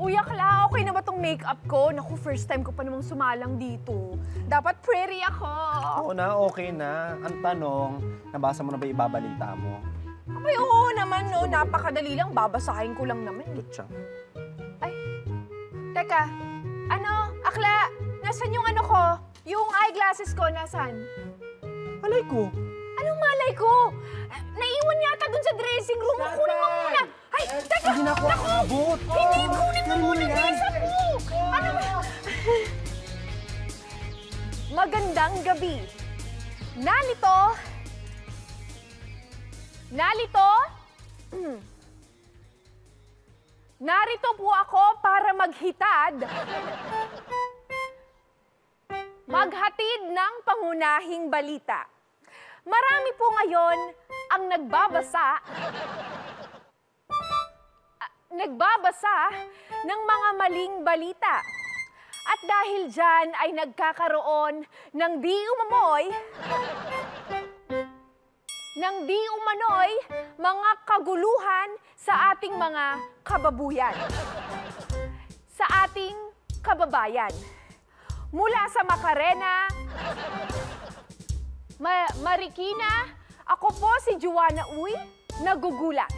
Uy, akla, okay na ba tong makeup ko? Naku, first time ko pa namang sumalang dito. Dapat prairie ako. Oo na, okay na. Ang tanong, nabasa mo na ba ibabalita mo? Ay, oo naman, no. Napakadali lang. Babasahin ko lang naman. Tutsa. Ay, teka. Ano, akla, nasan yung ano ko? Yung eyeglasses ko, nasan? Alay ko. Anong malay ko? Naiwan yata dun sa dressing room. Kunin mo muna. Ay, teka! Hindi na ako aabot. Hindi, kunin mo muna. yan. Bilisan mo. Ano ba? Magandang gabi. Narito po ako para maghatid ng pangunahing balita. Marami po ngayon ang nagbabasa ng mga maling balita. At dahil dyan ay nagkakaroon ng di umano'y mga kaguluhan sa ating mga kababuyan. Sa ating kababayan. Mula sa Macarena, Marikina, ako po si Juana Uy, naguulat.